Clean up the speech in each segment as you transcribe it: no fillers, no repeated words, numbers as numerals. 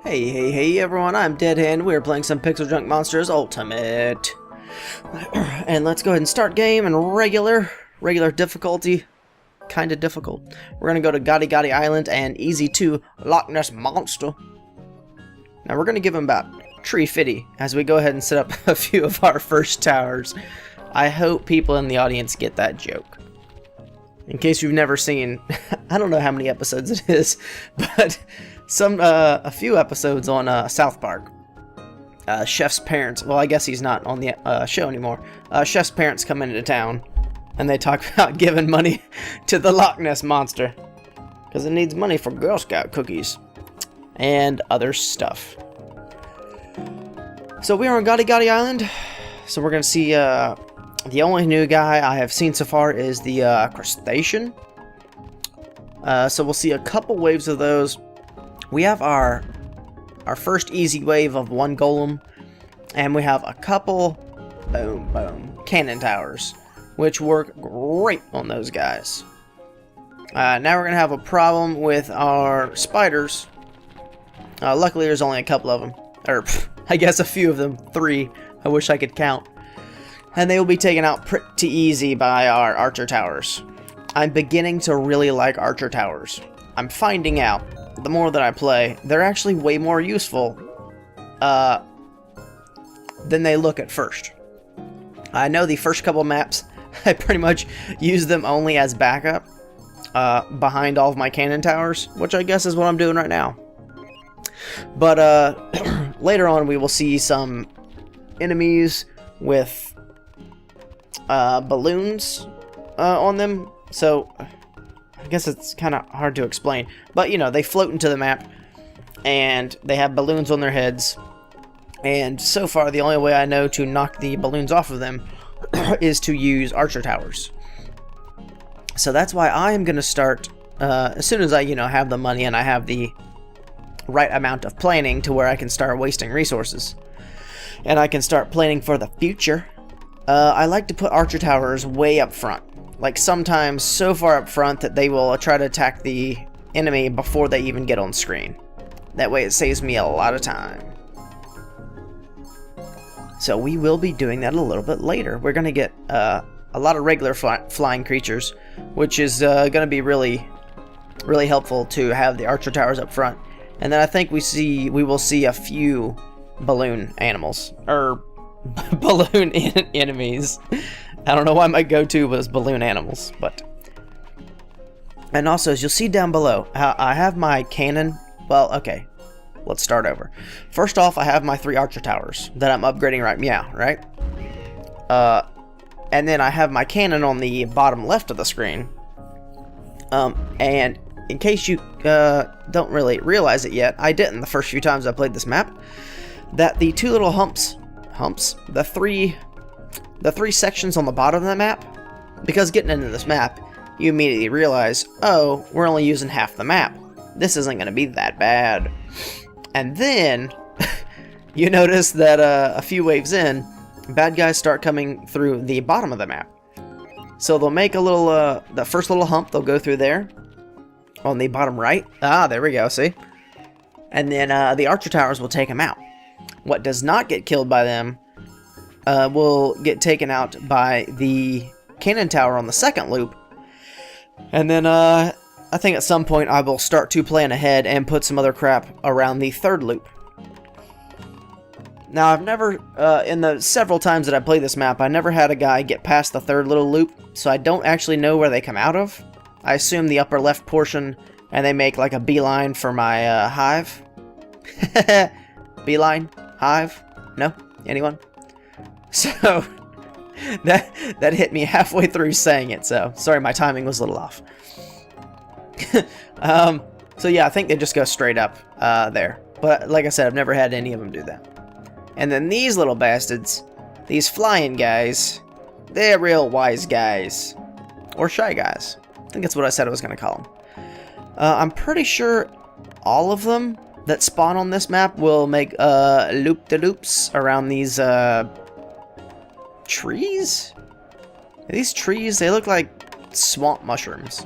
Hey everyone, I'm Deadhand. We're playing some PixelJunk Monsters Ultimate. And let's go ahead and start game in regular difficulty. Kinda difficult. We're gonna go to Gati Gati Island and easy to Loch Ness Monster. Now we're gonna give him about tree fitty as we go ahead and set up a few of our first towers. I hope people in the audience get that joke. In case you've never seen, I don't know how many episodes it is, but a few episodes on South Park. Chef's parents, well, I guess he's not on the show anymore. Chef's parents come into town and they talk about giving money to the Loch Ness Monster because it needs money for Girl Scout cookies and other stuff. So we are on Gati Gati Island. So we're gonna see the only new guy I have seen so far is the crustacean. So we'll see a couple waves of those. We have our first easy wave of one golem, and we have a couple cannon towers, which work great on those guys. Now we're gonna have a problem with our spiders. Luckily, there's only a couple of them, or I guess a few of them, 3. I wish I could count, and they will be taken out pretty easy by our archer towers. I'm beginning to really like archer towers. I'm finding out the more that I play, they're actually way more useful than they look at first. I know the first couple maps, I pretty much use them only as backup behind all of my cannon towers, which I guess is what I'm doing right now. But later on, we will see some enemies with balloons on them, so I guess it's kind of hard to explain, but you know, they float into the map and they have balloons on their heads, and so far the only way I know to knock the balloons off of them is to use archer towers. So that's why I am going to start as soon as I have the money and I have the right amount of planning to where I can start wasting resources and I can start planning for the future. I like to put archer towers way up front. Like sometimes so far up front that they will try to attack the enemy before they even get on screen. That way it saves me a lot of time. So we will be doing that a little bit later. We're going to get a lot of regular flying creatures, which is going to be really helpful to have the archer towers up front. And then I think we will see a few balloon animals, or balloon enemies. I don't know why my go-to was balloon animals, but... And also, as you'll see down below, I have my cannon... Well, okay, let's start over. First off, I have my 3 archer towers that I'm upgrading right now, right? And then I have my cannon on the bottom left of the screen. And in case you don't really realize it yet, I didn't the first few times I played this map, that the 2 little humps, the three sections on the bottom of the map, because getting into this map, you immediately realize, oh, we're only using half the map. This isn't going to be that bad. And then, you notice that a few waves in, bad guys start coming through the bottom of the map. So they'll make a little, the first little hump, they'll go through there, on the bottom right. Ah, there we go, see? And then the archer towers will take them out. What does not get killed by them will get taken out by the cannon tower on the second loop. And then I think at some point I will start to plan ahead and put some other crap around the third loop. Now I've never, in the several times that I played this map, I never had a guy get past the third little loop, so I don't actually know where they come out of. I assume the upper left portion, and they make like a beeline for my hive. Beeline? Hive? No? Anyone? So, that hit me halfway through saying it, so sorry, my timing was a little off. So yeah, I think they just go straight up there. But like I said, I've never had any of them do that. And then these little bastards, these flying guys, they're real wise guys. Or shy guys. I think that's what I said I was going to call them. I'm pretty sure all of them that spawn on this map will make loop-de-loops around these trees? Are these trees? They look like swamp mushrooms.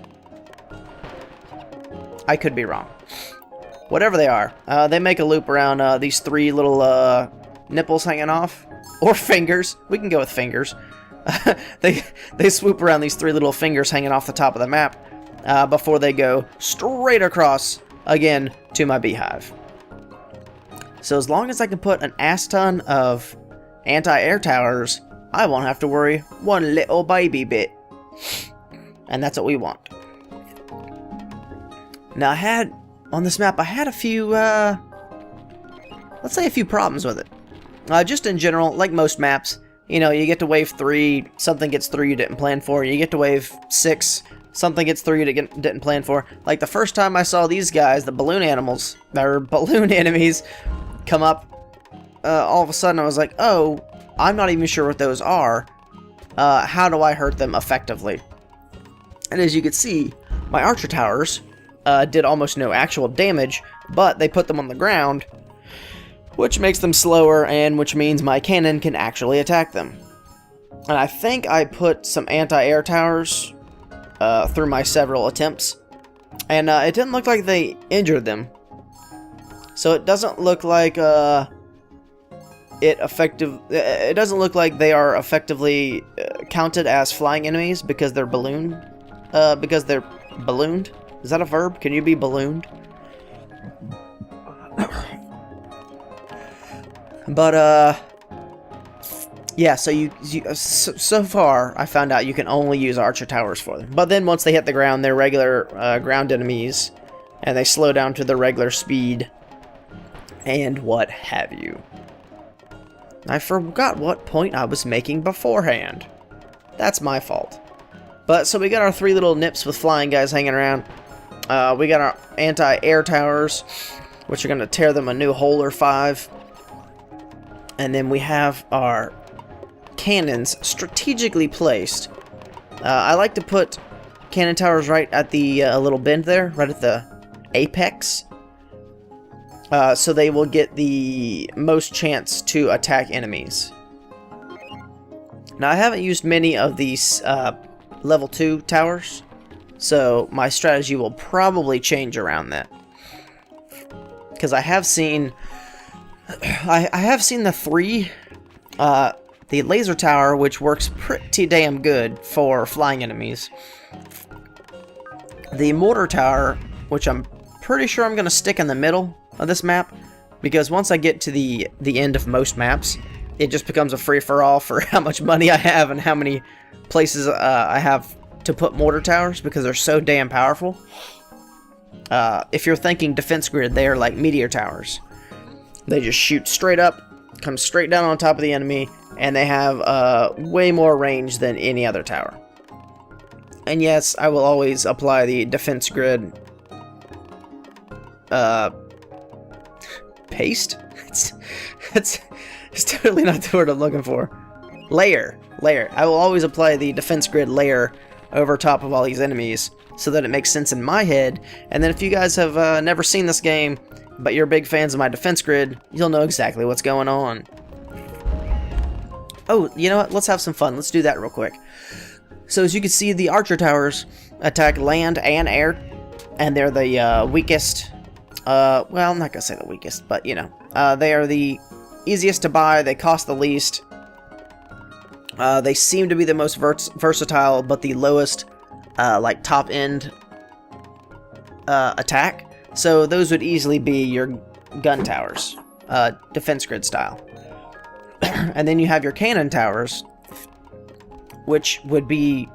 I could be wrong. whatever they are. They make a loop around these 3 little nipples hanging off, or fingers. We can go with fingers. They swoop around these 3 little fingers hanging off the top of the map before they go straight across again to my beehive. So as long as I can put an ass ton of anti-air towers, I won't have to worry one little baby bit. And that's what we want. Now on this map, I had a few, let's say a few problems with it. Just in general, like most maps, you know, you get to wave 3, something gets through you didn't plan for. You get to wave 6, something gets through you didn't plan for. Like the first time I saw these guys, the balloon animals, or balloon enemies, come up, all of a sudden I was like, oh, I'm not even sure what those are. How do I hurt them effectively? And as you can see, my archer towers did almost no actual damage, but they put them on the ground, which makes them slower, and which means my cannon can actually attack them. And I think I put some anti-air towers through my several attempts, and it didn't look like they injured them. So it doesn't look like it doesn't look like they are effectively counted as flying enemies because they're ballooned. Is that a verb? Can you be ballooned? But yeah. So so far I found out you can only use archer towers for them. But then once they hit the ground, they're regular ground enemies, and they slow down to their regular speed, and what have you. I forgot what point I was making beforehand. That's my fault. But so we got our 3 little nips with flying guys hanging around. We got our anti-air towers, which are going to tear them a new hole or 5. And then we have our cannons strategically placed. I like to put cannon towers right at the little bend there, right at the apex. So they will get the most chance to attack enemies. Now I haven't used many of these level 2 towers, so my strategy will probably change around that. Because I have seen the 3, the laser tower, which works pretty damn good for flying enemies. The mortar tower, which I'm pretty sure I'm going to stick in the middle of this map, because once I get to the end of most maps, it just becomes a free-for-all for how much money I have and how many places I have to put mortar towers, because they're so damn powerful. If you're thinking defense grid, they are like meteor towers. They just shoot straight up, come straight down on top of the enemy, and they have way more range than any other tower. And yes, I will always apply the defense grid paste? It's totally not the word I'm looking for. Layer. I will always apply the defense grid layer over top of all these enemies so that it makes sense in my head. And then if you guys have never seen this game, but you're big fans of my defense grid, you'll know exactly what's going on. Oh, you know what? Let's have some fun. Let's do that real quick. So as you can see, the archer towers attack land and air, and they're the weakest. Well, I'm not gonna say the weakest, but you know, they are the easiest to buy. They cost the least. They seem to be the most versatile, but the lowest, like top end attack. So those would easily be your gun towers, defense grid style. And then you have your cannon towers, which would be...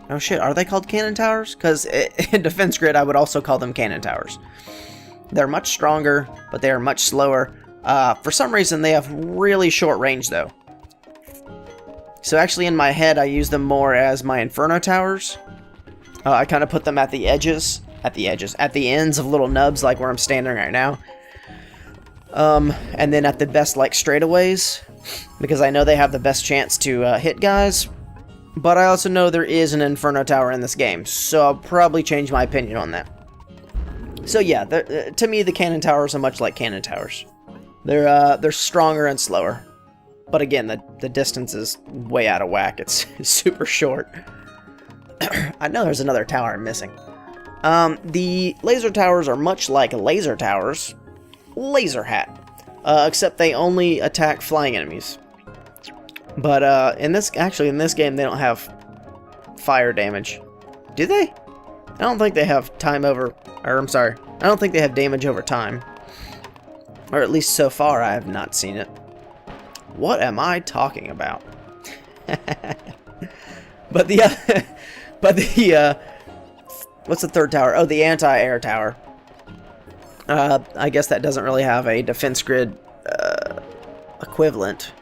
Oh shit, are they called cannon towers? Because in defense grid, I would also call them cannon towers. They're much stronger, but they are much slower. For some reason, they have really short range, though. So actually, in my head, I use them more as my Inferno towers. I kind of put them at the edges, at the ends of little nubs, like where I'm standing right now. And then at the best, like, straightaways, because I know they have the best chance to hit guys. But I also know there is an Inferno tower in this game, so I'll probably change my opinion on that. So yeah, to me, the cannon towers are much like cannon towers. They're stronger and slower. But again, the distance is way out of whack. It's super short. I know there's another tower I'm missing. The laser towers are much like laser towers, laser hat, except they only attack flying enemies. But in this game they don't have fire damage, do they? I don't think they have time over, or I'm sorry, I don't think they have damage over time, or at least so far I have not seen it. What am I talking about? But the what's the third tower? Oh, the anti-air tower. I guess that doesn't really have a defense grid equivalent.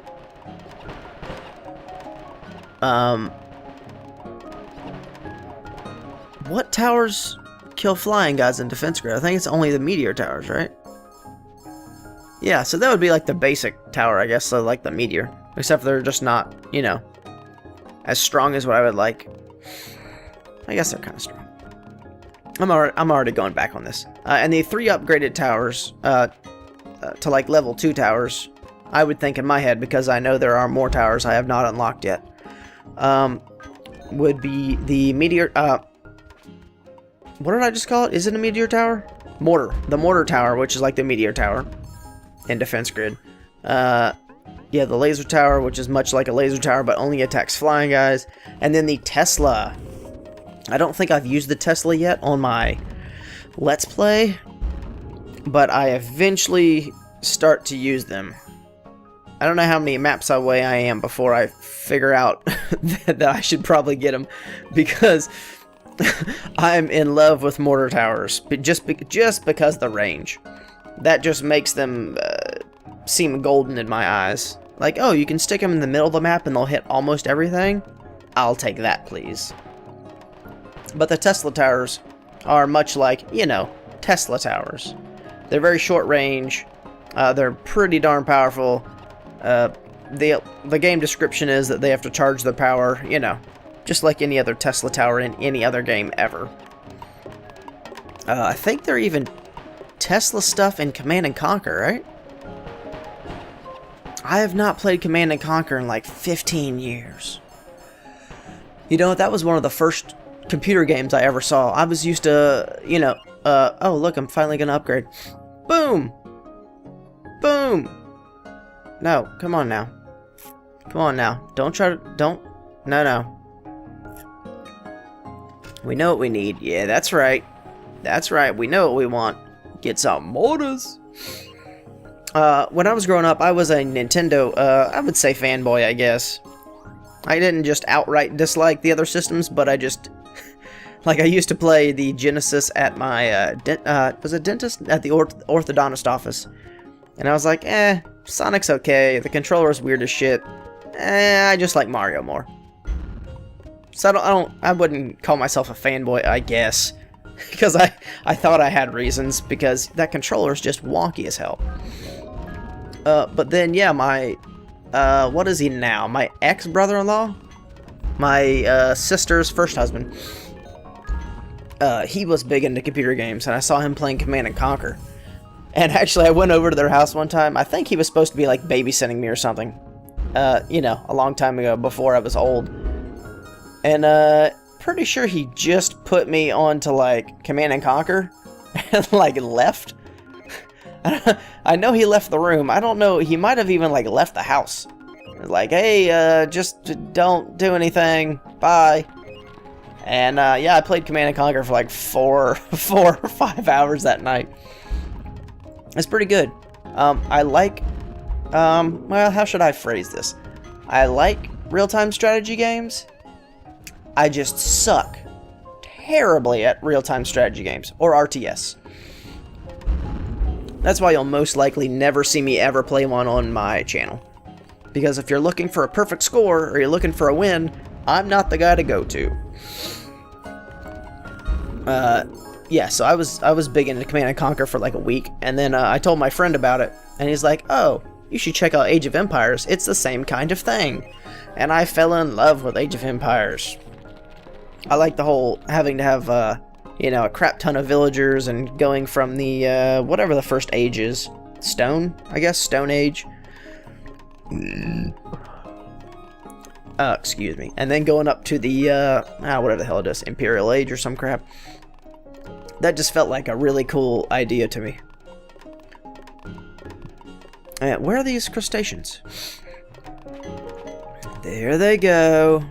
What towers kill flying guys in defense grid? I think it's only the meteor towers, right? Yeah, so that would be like the basic tower, I guess, so like the meteor. Except they're just not, you know, as strong as what I would like. I guess they're kind of strong. I'm already going back on this. And the 3 upgraded towers to like level 2 towers, I would think in my head, because I know there are more towers I have not unlocked yet, would be the meteor. What did I just call it? Is it a meteor tower? Mortar. The mortar tower, which is like the meteor tower in defense grid. Yeah, the laser tower, which is much like a laser tower, but only attacks flying guys. And then the Tesla. I don't think I've used the Tesla yet on my Let's Play, but I eventually start to use them. I don't know how many maps away I am before I figure out that I should probably get them, because I'm in love with mortar towers, but just because the range. That just makes them seem golden in my eyes. Like, oh, you can stick them in the middle of the map and they'll hit almost everything? I'll take that, please. But the Tesla towers are much like, you know, Tesla towers. They're very short range. They're pretty darn powerful. The game description is that they have to charge their power, you know, just like any other Tesla tower in any other game ever. I think they're even Tesla stuff in Command & Conquer, right? I have not played Command & Conquer in like 15 years. You know, that was one of the first computer games I ever saw. I was used to, you know, oh look, I'm finally gonna upgrade. Boom! Boom! No, come on now. Come on now. Don't try to, don't, no. We know what we need. Yeah, that's right. That's right, we know what we want. Get some mortars. When I was growing up, I was a Nintendo, I would say fanboy, I guess. I didn't just outright dislike the other systems, but I just, like, I used to play the Genesis at my, was it dentist? At the orthodontist office. And I was like, Sonic's okay, the controller's weird as shit. I just like Mario more. So I wouldn't call myself a fanboy, I guess. Because I thought I had reasons, because that controller's just wonky as hell. But then, yeah, my, what is he now? My ex-brother-in-law? My, sister's first husband. He was big into computer games, and I saw him playing Command & Conquer. And actually, I went over to their house one time. I think he was supposed to be, like, babysitting me or something. You know, a long time ago, before I was old. And, pretty sure he just put me onto, like, Command & Conquer, and, like, left. I know he left the room. I don't know, he might have even, like, left the house. Like, hey, just don't do anything. Bye. And, yeah, I played Command & Conquer for, like, 4 or 5 hours that night. It's pretty good. I like, well, how should I phrase this? I like real-time strategy games. I just suck terribly at real-time strategy games, or RTS. That's why you'll most likely never see me ever play one on my channel. Because if you're looking for a perfect score, or you're looking for a win, I'm not the guy to go to. Yeah, so I was big into Command & Conquer for like a week, and then I told my friend about it, and he's like, oh, you should check out Age of Empires, it's the same kind of thing. And I fell in love with Age of Empires. I like the whole having to have, you know, a crap ton of villagers and going from the, whatever the first age is. Stone, I guess? Stone Age. Excuse me. And then going up to the, whatever the hell it is, Imperial Age or some crap. That just felt like a really cool idea to me. And where are these crustaceans? There they go.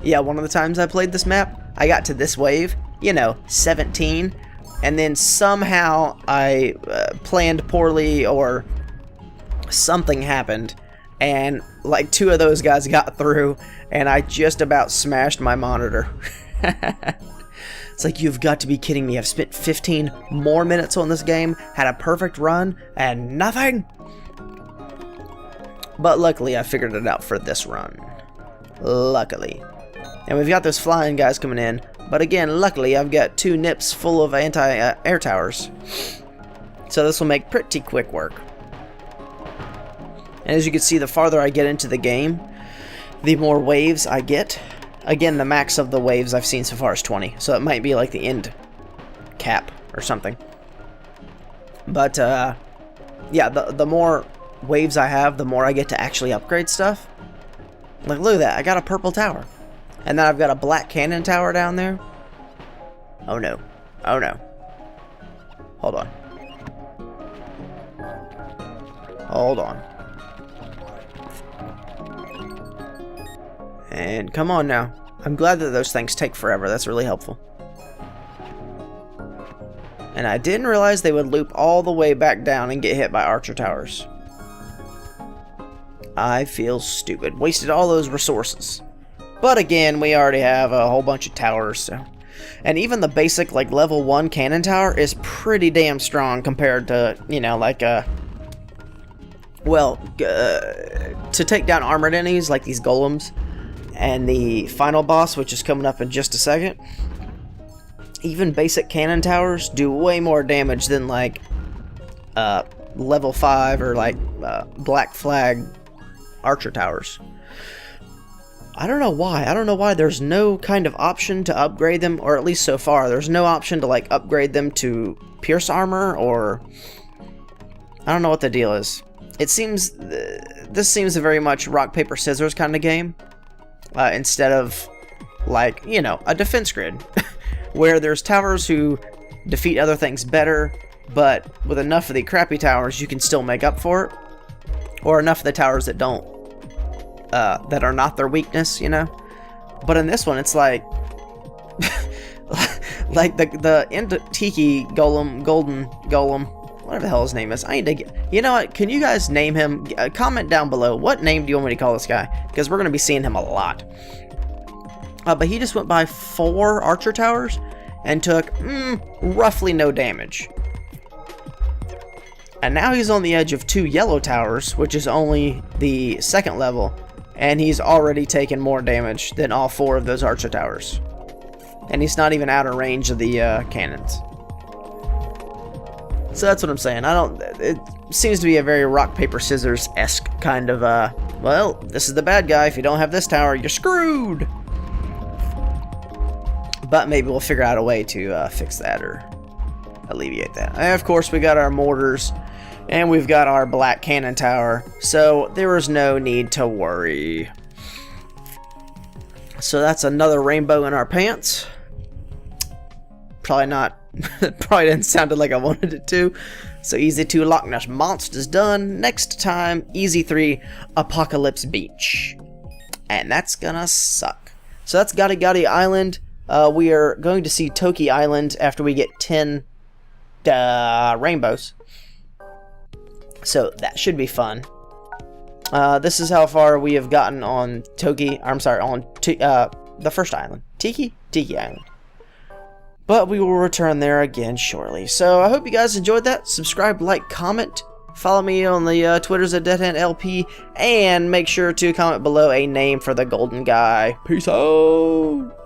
Yeah, one of the times I played this map, I got to this wave, you know, 17, and then somehow I planned poorly or something happened, and like 2 of those guys got through, and I just about smashed my monitor. It's like, you've got to be kidding me. I've spent 15 more minutes on this game, had a perfect run, and nothing? But luckily, I figured it out for this run. Luckily. And we've got those flying guys coming in. But again, luckily, I've got 2 nips full of anti-air towers. So this will make pretty quick work. And as you can see, the farther I get into the game, the more waves I get. Again, the max of the waves I've seen so far is 20. So it might be like the end cap or something. But, yeah, the more waves I have, the more I get to actually upgrade stuff. Like, look at that, I got a purple tower. And then I've got a black cannon tower down there. Oh no. Oh no. Hold on. Hold on. And come on now. I'm glad that those things take forever. That's really helpful. And I didn't realize they would loop all the way back down and get hit by archer towers. I feel stupid. Wasted all those resources. But again, we already have a whole bunch of towers, so. And even the basic, like, level 1 cannon tower is pretty damn strong compared to, you know, like, well, to take down armored enemies, like these golems, and the final boss, which is coming up in just a second. Even basic cannon towers do way more damage than, like, level 5 or, like, Black Flag archer towers. I don't know why. I don't know why there's no kind of option to upgrade them, or at least so far, there's no option to, like, upgrade them to pierce armor, or I don't know what the deal is. It seems, this seems a very much rock, paper, scissors kind of game, instead of, like, you know, a defense grid, where there's towers who defeat other things better, but with enough of the crappy towers, you can still make up for it, or enough of the towers that don't, that are not their weakness, you know? But in this one, it's like, like the Tiki Golem, Golden Golem, whatever the hell his name is. I need to get, you know what, can you guys name him? Comment down below, what name do you want me to call this guy? Because we're going to be seeing him a lot. But he just went by 4 archer towers and took, roughly no damage. And now he's on the edge of 2 yellow towers, which is only the 2nd level. And he's already taken more damage than all 4 of those archer towers. And he's not even out of range of the cannons. So that's what I'm saying. It seems to be a very rock, paper, scissors-esque kind of, well, this is the bad guy. If you don't have this tower, you're screwed. But maybe we'll figure out a way to fix that or alleviate that. And of course, we got our mortars. And we've got our black cannon tower, so there is no need to worry. So that's another rainbow in our pants. Probably not, probably didn't sound like I wanted it to. So Easy 2 Loch Ness Monster's done. Next time, Easy 3 Apocalypse Beach. And that's gonna suck. So that's Gati Gati Island. We are going to see Toki Island after we get 10 rainbows. So that should be fun. This is how far we have gotten on Toki. I'm sorry, on the first island, Tiki Island. But we will return there again shortly. So I hope you guys enjoyed that. Subscribe, like, comment. Follow me on the Twitters at Deadhand LP, and make sure to comment below a name for the golden guy. Peace out.